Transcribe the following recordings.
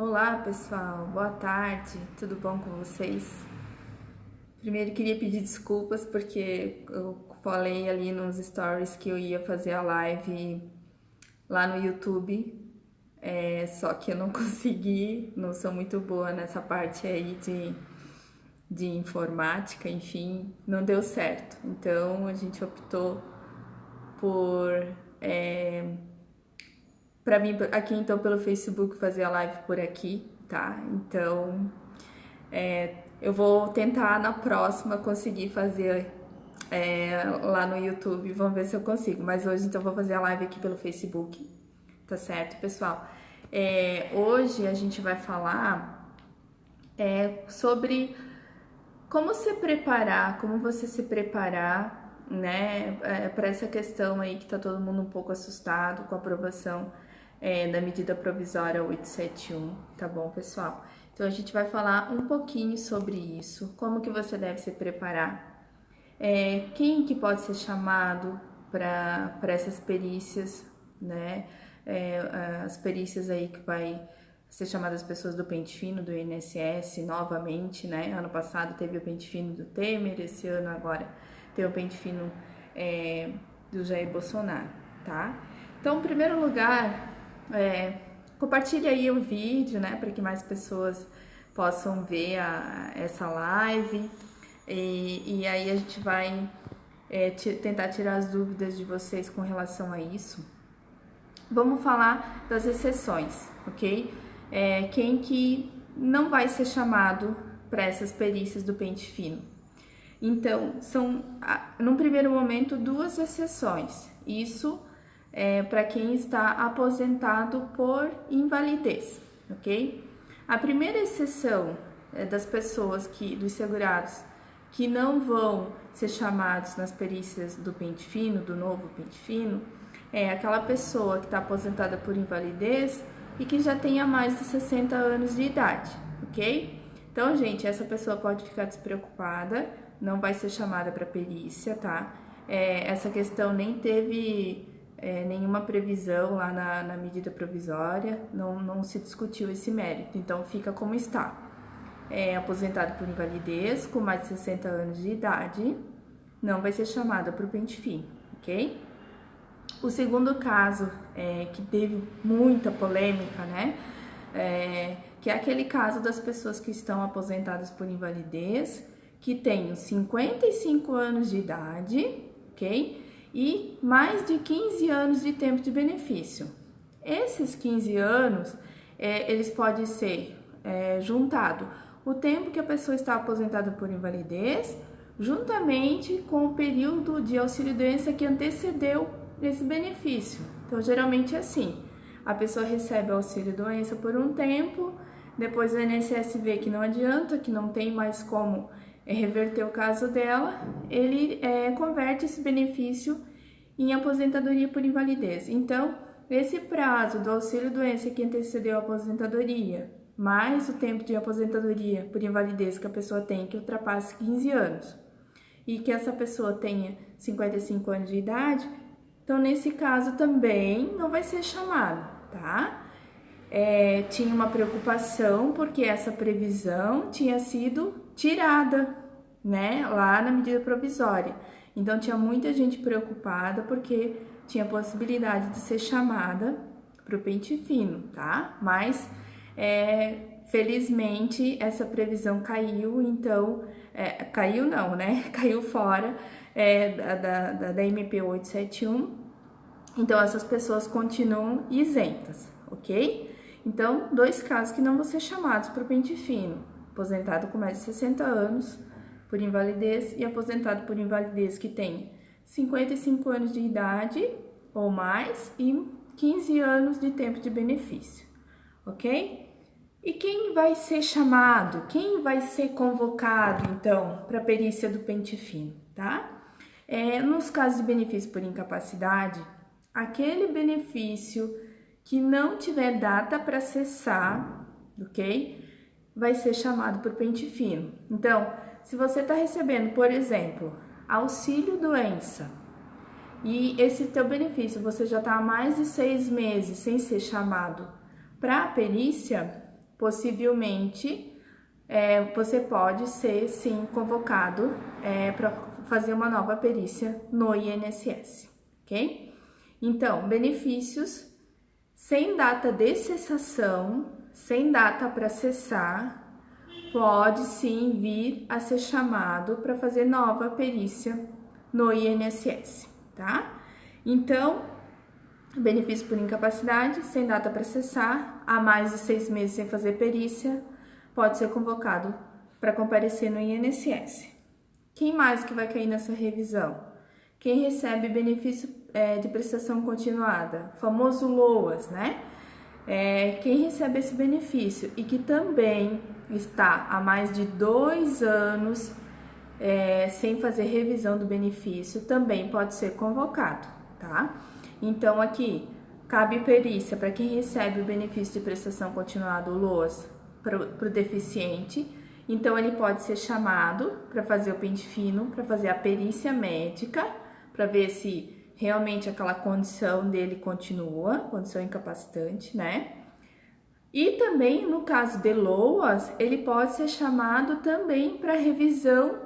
Olá pessoal, boa tarde, tudo bom com vocês? Primeiro queria pedir desculpas porque eu falei ali nos stories que eu ia fazer a live lá no YouTube, só que eu não consegui, não sou muito boa nessa parte aí de informática, enfim, não deu certo. Então a gente optou por para vir aqui então pelo Facebook fazer a live por aqui, tá? Então eu vou tentar na próxima conseguir fazer lá no YouTube, vamos ver se eu consigo. Mas hoje então eu vou fazer a live aqui pelo Facebook, tá certo, pessoal? Hoje a gente vai falar sobre como se preparar, como você se preparar, né, para essa questão aí que tá todo mundo um pouco assustado com a aprovação da medida provisória 871, tá bom, pessoal? Então a gente vai falar um pouquinho sobre isso, como que você deve se preparar, quem que pode ser chamado para essas perícias, né? As perícias aí que vai ser chamadas pessoas do pente fino do INSS novamente, né? Ano passado teve o pente fino do Temer, esse ano agora tem o pente fino do Jair Bolsonaro, tá? Então, em primeiro lugar, compartilhe aí o vídeo, né, para que mais pessoas possam ver essa live e aí a gente vai tentar tirar as dúvidas de vocês com relação a isso. Vamos falar das exceções, ok? Quem que não vai ser chamado para essas perícias do pente fino? Então, são, num primeiro momento, duas exceções. Isso para quem está aposentado por invalidez, ok? A primeira exceção das pessoas dos segurados que não vão ser chamados nas perícias do pente fino, do novo pente fino, é aquela pessoa que está aposentada por invalidez e que já tenha mais de 60 anos de idade, ok? Então, gente, essa pessoa pode ficar despreocupada, não vai ser chamada para perícia, tá? Essa questão nem teve nenhuma previsão lá na medida provisória, não se discutiu esse mérito, então fica como está. Aposentado por invalidez, com mais de 60 anos de idade, não vai ser chamada para o pente fino, ok? O segundo caso, que teve muita polêmica, né? Que é aquele caso das pessoas que estão aposentadas por invalidez, que têm 55 anos de idade, ok? E mais de 15 anos de tempo de benefício. Esses 15 anos, eles podem ser juntado o tempo que a pessoa está aposentada por invalidez, juntamente com o período de auxílio-doença que antecedeu esse benefício. Então, geralmente é assim, a pessoa recebe o auxílio-doença por um tempo, depois o INSS vê que não adianta, que não tem mais como reverter o caso dela, ele converte esse benefício em aposentadoria por invalidez. Então, esse prazo do auxílio-doença que antecedeu a aposentadoria, mais o tempo de aposentadoria por invalidez que a pessoa tem, que ultrapasse 15 anos, e que essa pessoa tenha 55 anos de idade, então nesse caso também não vai ser chamado, tá? Tinha uma preocupação porque essa previsão tinha sido tirada, né, lá na medida provisória. Então tinha muita gente preocupada porque tinha possibilidade de ser chamada para o pente fino, tá? Mas felizmente essa previsão caiu, então caiu não, né? Caiu fora da MP 871. Então essas pessoas continuam isentas, ok? Então, dois casos que não vão ser chamados para o pente fino: aposentado com mais de 60 anos por invalidez e aposentado por invalidez que tem 55 anos de idade ou mais e 15 anos de tempo de benefício, ok? E quem vai ser chamado, quem vai ser convocado, então, para a perícia do pente fino, tá? Nos casos de benefício por incapacidade, aquele benefício que não tiver data para cessar, ok? Vai ser chamado por pente fino. Então, se você está recebendo, por exemplo, auxílio-doença, e esse teu benefício você já está há mais de 6 meses sem ser chamado para a perícia, possivelmente você pode ser sim convocado para fazer uma nova perícia no INSS, ok? Então, benefícios sem data de cessação, sem data para cessar, pode sim vir a ser chamado para fazer nova perícia no INSS, tá? Então, benefício por incapacidade, sem data para cessar, há mais de 6 meses sem fazer perícia, pode ser convocado para comparecer no INSS. Quem mais que vai cair nessa revisão? Quem recebe benefício de prestação continuada, famoso LOAS, né? Quem recebe esse benefício e que também está há mais de 2 anos sem fazer revisão do benefício, também pode ser convocado, tá? Então, aqui, cabe perícia para quem recebe o benefício de prestação continuada, o LOAS, para o deficiente. Então, ele pode ser chamado para fazer o pente fino, para fazer a perícia médica, para ver se realmente aquela condição dele continua, condição incapacitante, né? E também, no caso de LOAS, ele pode ser chamado também para revisão,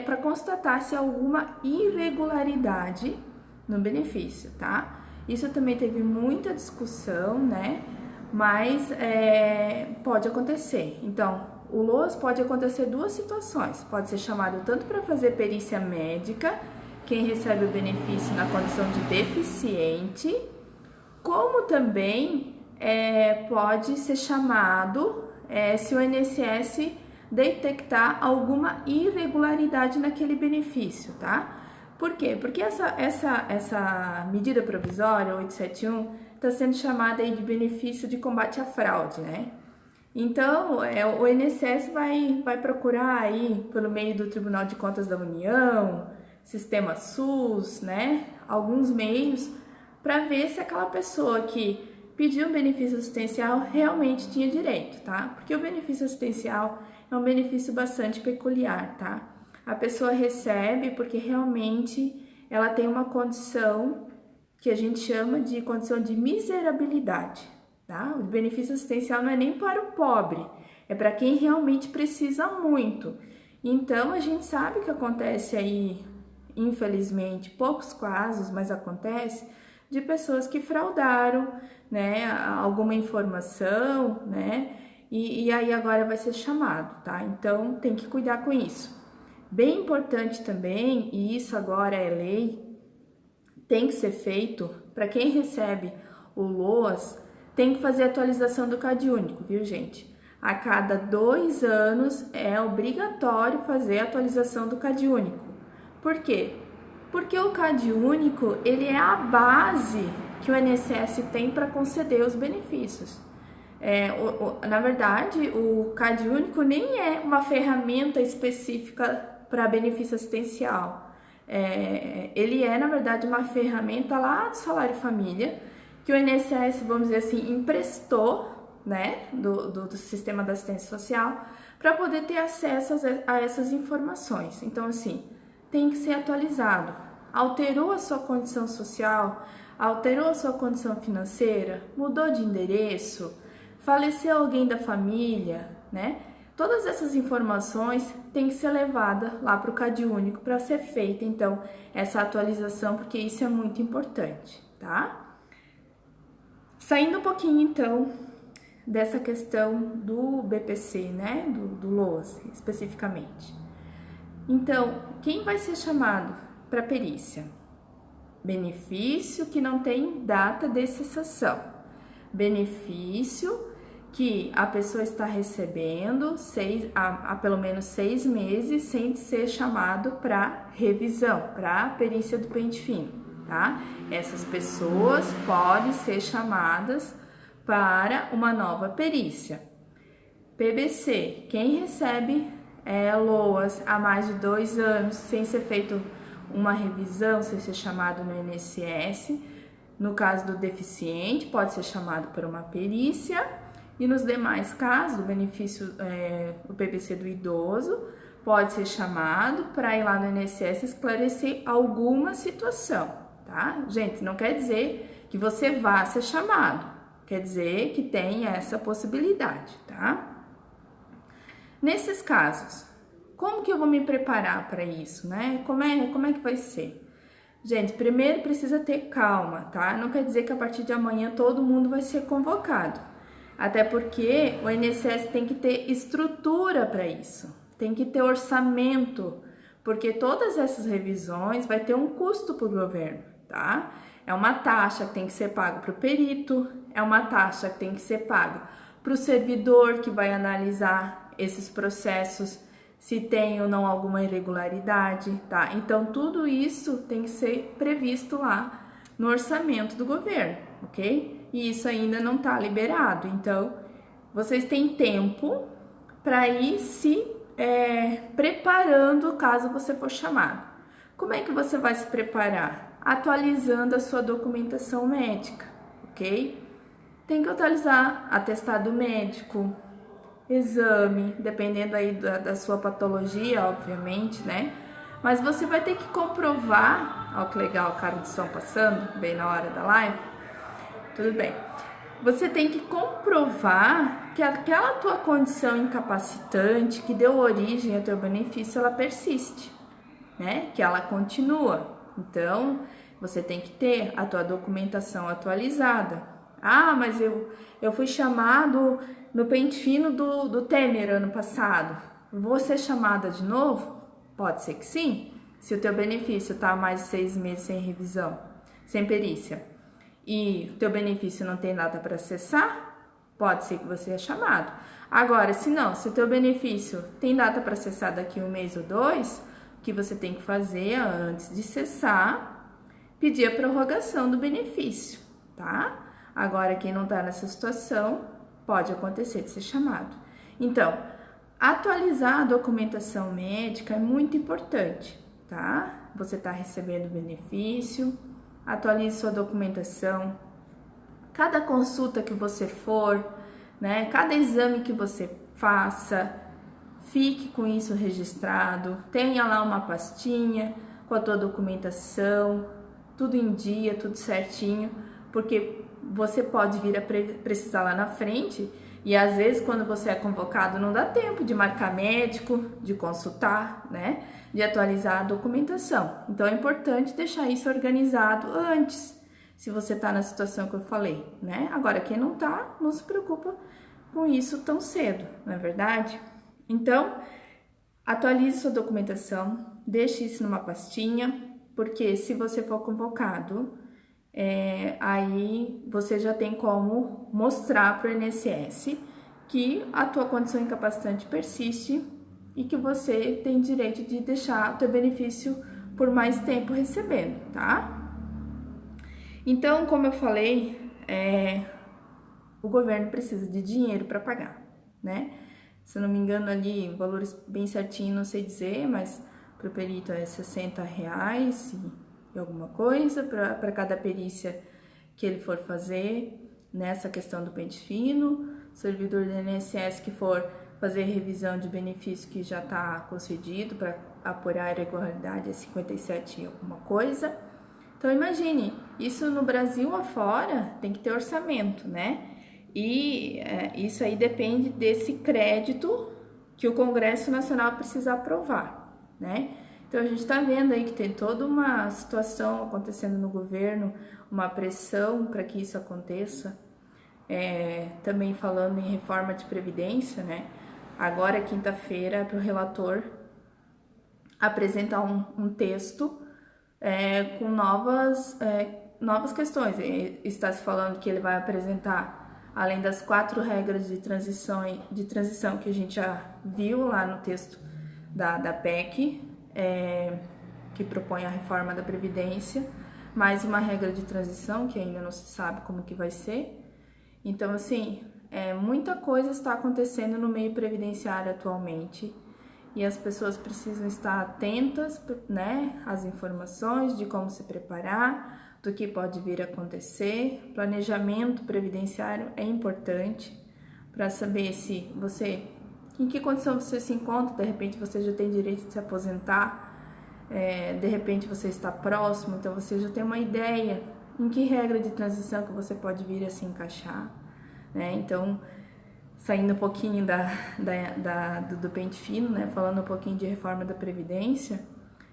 para constatar se há alguma irregularidade no benefício, tá? Isso também teve muita discussão, né? Mas pode acontecer. Então, o LOAS pode acontecer 2 situações. Pode ser chamado tanto para fazer perícia médica, quem recebe o benefício na condição de deficiente, como também pode ser chamado se o INSS detectar alguma irregularidade naquele benefício, tá? Por quê? Porque essa medida provisória 871 está sendo chamada aí de benefício de combate à fraude, né? Então, o INSS vai procurar aí, pelo meio do Tribunal de Contas da União, Sistema SUS, né? Alguns meios, para ver se aquela pessoa que pediu um benefício assistencial realmente tinha direito, tá? Porque o benefício assistencial é um benefício bastante peculiar, tá? A pessoa recebe porque realmente ela tem uma condição que a gente chama de condição de miserabilidade, tá? O benefício assistencial não é nem para o pobre, é para quem realmente precisa muito. Então, a gente sabe que acontece aí, infelizmente, poucos casos, mas acontece, de pessoas que fraudaram, né, alguma informação, né, e aí agora vai ser chamado, tá? Então, tem que cuidar com isso. Bem importante também, e isso agora é lei, tem que ser feito, para quem recebe o LOAS, tem que fazer atualização do CadÚnico, viu, gente? A cada 2 anos é obrigatório fazer a atualização do CadÚnico. Por quê? Porque o CadÚnico, ele é a base que o INSS tem para conceder os benefícios. Na verdade, o CadÚnico nem é uma ferramenta específica para benefício assistencial. Ele é, na verdade, uma ferramenta lá do Salário Família, que o INSS, vamos dizer assim, emprestou, né, do sistema da assistência social, para poder ter acesso a essas informações. Então, assim, tem que ser atualizado. Alterou a sua condição social, alterou a sua condição financeira, mudou de endereço, faleceu alguém da família, né? Todas essas informações têm que ser levadas lá para o CadÚnico para ser feita, então, essa atualização, porque isso é muito importante, tá? Saindo um pouquinho, então, dessa questão do BPC, né? Do LOAS, especificamente. Então, quem vai ser chamado para perícia? Benefício que não tem data de cessação. Benefício que a pessoa está recebendo há pelo menos 6 meses sem ser chamado para revisão, para perícia do pente fino, tá? Essas pessoas podem ser chamadas para uma nova perícia. PBC, quem recebe LOAS há mais de 2 anos sem ser feito uma revisão, sem ser chamado no INSS, no caso do deficiente, pode ser chamado para uma perícia. E nos demais casos, o benefício, o PBC do idoso, pode ser chamado para ir lá no INSS esclarecer alguma situação, tá? Gente, não quer dizer que você vá ser chamado, Quer dizer que tem essa possibilidade, tá? Nesses casos, como que eu vou me preparar para isso, né? Como é que vai ser? Gente, primeiro precisa ter calma, tá? Não quer dizer que a partir de amanhã todo mundo vai ser convocado. Até porque o INSS tem que ter estrutura para isso, tem que ter orçamento, porque todas essas revisões vai ter um custo para o governo, tá? É uma taxa que tem que ser paga para o perito, é uma taxa que tem que ser paga para o servidor que vai analisar esses processos, se tem ou não alguma irregularidade, tá? Então, tudo isso tem que ser previsto lá no orçamento do governo, ok? E isso ainda não tá liberado. Então, vocês têm tempo para ir se preparando caso você for chamado. Como é que você vai se preparar? Atualizando a sua documentação médica, ok? Tem que atualizar atestado médico, exame, dependendo aí da sua patologia, obviamente, né? Mas você vai ter que comprovar, ó que legal, o cara de som passando, bem na hora da live, tudo bem. Você tem que comprovar que aquela tua condição incapacitante que deu origem ao teu benefício, ela persiste, né? Que ela continua. Então, você tem que ter a tua documentação atualizada. Ah, mas eu fui chamado no pente fino do Temer ano passado. Vou ser chamada de novo? Pode ser que sim, se o teu benefício tá há mais de 6 meses sem revisão, sem perícia, e o teu benefício não tem data para cessar, pode ser que você é chamado. Agora, se não, se o teu benefício tem data para cessar daqui 1 mês ou 2, o que você tem que fazer antes de cessar, pedir a prorrogação do benefício, tá? Agora, quem não tá nessa situação, pode acontecer de ser chamado. Então, atualizar a documentação médica é muito importante, tá? Você tá recebendo benefício, atualize sua documentação. Cada consulta que você for, né? Cada exame que você faça, fique com isso registrado. Tenha lá uma pastinha com a tua documentação, tudo em dia, tudo certinho, porque você pode vir a precisar lá na frente e às vezes quando você é convocado não dá tempo de marcar médico, de consultar, né? De atualizar a documentação. Então é importante deixar isso organizado antes, se você tá na situação que eu falei, né? Agora quem não tá, não se preocupa com isso tão cedo, não é verdade? Então, atualize sua documentação, deixe isso numa pastinha, porque se você for convocado, aí você já tem como mostrar para o INSS que a tua condição incapacitante persiste e que você tem direito de deixar o teu benefício por mais tempo recebendo, tá? Então, como eu falei, o governo precisa de dinheiro para pagar, né? Se eu não me engano ali, valores bem certinho, não sei dizer, mas para o perito é R$60 e alguma coisa para cada perícia que ele for fazer nessa questão do pente fino. Servidor do INSS que for fazer revisão de benefício que já está concedido para apurar a irregularidade é 57 e alguma coisa. Então imagine, isso no Brasil afora tem que ter orçamento, né? E isso aí depende desse crédito que o Congresso Nacional precisa aprovar, né? Então a gente está vendo aí que tem toda uma situação acontecendo no governo, uma pressão para que isso aconteça. Também falando em reforma de previdência, né? Agora, quinta-feira, é para o relator apresentar um texto com novas questões. Está se falando que ele vai apresentar, além das 4 regras de transição que a gente já viu lá no texto da PEC, que propõe a reforma da Previdência, mais uma regra de transição que ainda não se sabe como que vai ser. Então, assim, muita coisa está acontecendo no meio previdenciário atualmente e as pessoas precisam estar atentas, né, às informações de como se preparar, do que pode vir a acontecer. Planejamento previdenciário é importante para saber se você, em que condição você se encontra. De repente você já tem direito de se aposentar, de repente você está próximo, então você já tem uma ideia em que regra de transição que você pode vir a se encaixar. né? Então, saindo um pouquinho do pente fino, né? Falando um pouquinho de reforma da Previdência,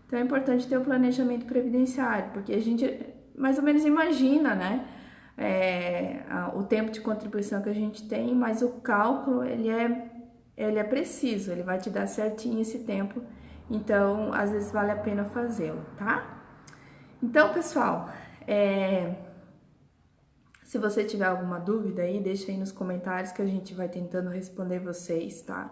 então é importante ter o planejamento previdenciário, porque a gente mais ou menos imagina, né? O tempo de contribuição que a gente tem, mas o cálculo, ele é preciso, ele vai te dar certinho esse tempo, então, às vezes vale a pena fazê-lo, tá? Então, pessoal, se você tiver alguma dúvida aí, deixa aí nos comentários que a gente vai tentando responder vocês, tá?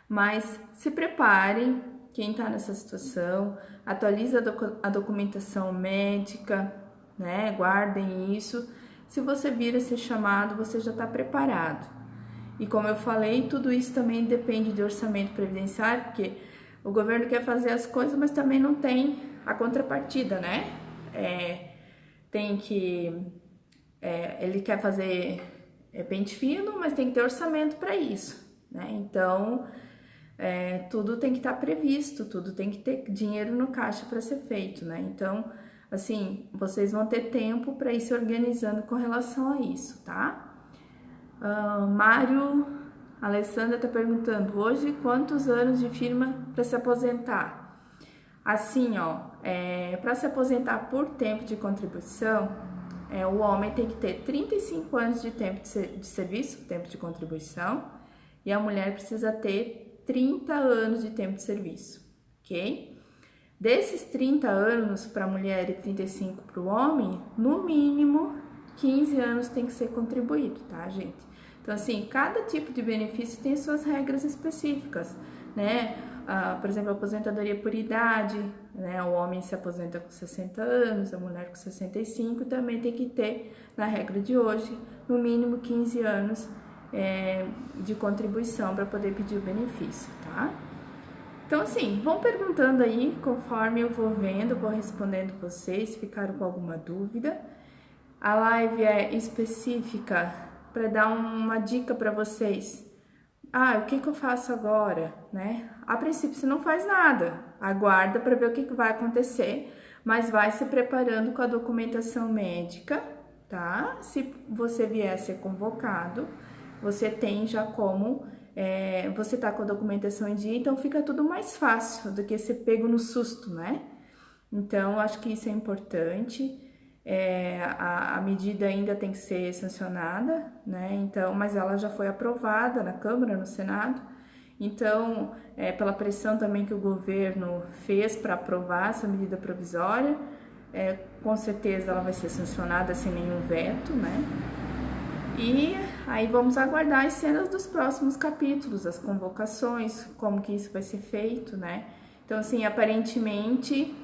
Mas se preparem, quem tá nessa situação, atualiza a documentação médica, né? Guardem isso. Se você vir a ser chamado, você já tá preparado. E como eu falei, tudo isso também depende de orçamento previdenciário, porque o governo quer fazer as coisas, mas também não tem a contrapartida, né? Ele quer fazer pente fino, mas tem que ter orçamento para isso, né? Então, tudo tem que estar previsto, tudo tem que ter dinheiro no caixa para ser feito, né? Então, assim, vocês vão ter tempo para ir se organizando com relação a isso, tá? Mário Alessandra tá perguntando, hoje quantos anos de firma para se aposentar? Assim, ó, para se aposentar por tempo de contribuição, o homem tem que ter 35 anos de tempo de serviço, tempo de contribuição, e a mulher precisa ter 30 anos de tempo de serviço, ok? Desses 30 anos para a mulher e 35 para o homem, no mínimo 15 anos tem que ser contribuído, tá, gente? Então, assim, cada tipo de benefício tem suas regras específicas, né? Por exemplo, a aposentadoria por idade, né? O homem se aposenta com 60 anos, a mulher com 65, também tem que ter, na regra de hoje, no mínimo 15 anos de contribuição para poder pedir o benefício, tá? Então, assim, vão perguntando aí, conforme eu vou vendo, vou respondendo vocês, se ficaram com alguma dúvida. A live é específica para dar uma dica para vocês. O que eu faço agora, né? A princípio você não faz nada, aguarda para ver o que vai acontecer, mas vai se preparando com a documentação médica, tá? Se você vier a ser convocado, você tem já como, você tá com a documentação em dia, então fica tudo mais fácil do que ser pego no susto, né? Então, acho que isso é importante. A medida ainda tem que ser sancionada, né? Então, mas ela já foi aprovada na Câmara, no Senado. Então, pela pressão também que o governo fez para aprovar essa medida provisória, com certeza ela vai ser sancionada sem nenhum veto, né? E aí vamos aguardar as cenas dos próximos capítulos, as convocações, como que isso vai ser feito, né? Então, assim, aparentemente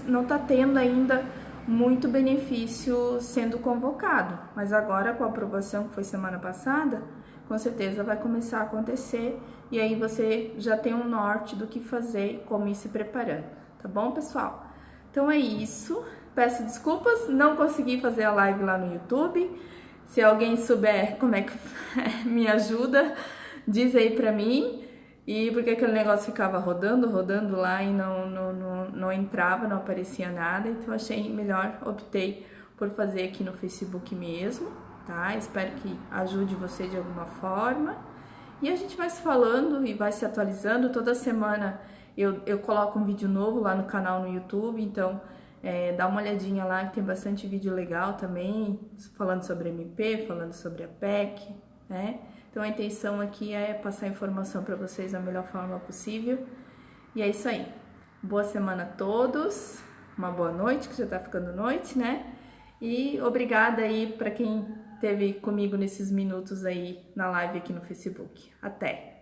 não tá tendo ainda muito benefício sendo convocado, mas agora com a aprovação que foi semana passada, com certeza vai começar a acontecer e aí você já tem um norte do que fazer e como ir se preparando, tá bom, pessoal? Então é isso, peço desculpas, não consegui fazer a live lá no YouTube, se alguém souber como é que me ajuda, diz aí pra mim. E porque aquele negócio ficava rodando lá e não entrava, não aparecia nada, então achei melhor, optei por fazer aqui no Facebook mesmo, tá? Espero que ajude você de alguma forma. E a gente vai se falando e vai se atualizando, toda semana eu coloco um vídeo novo lá no canal no YouTube, então dá uma olhadinha lá que tem bastante vídeo legal também, falando sobre MP, falando sobre a PEC, né? Então a intenção aqui é passar informação para vocês da melhor forma possível. E é isso aí. Boa semana a todos. Uma boa noite, que já tá ficando noite, né? E obrigada aí para quem esteve comigo nesses minutos aí na live aqui no Facebook. Até!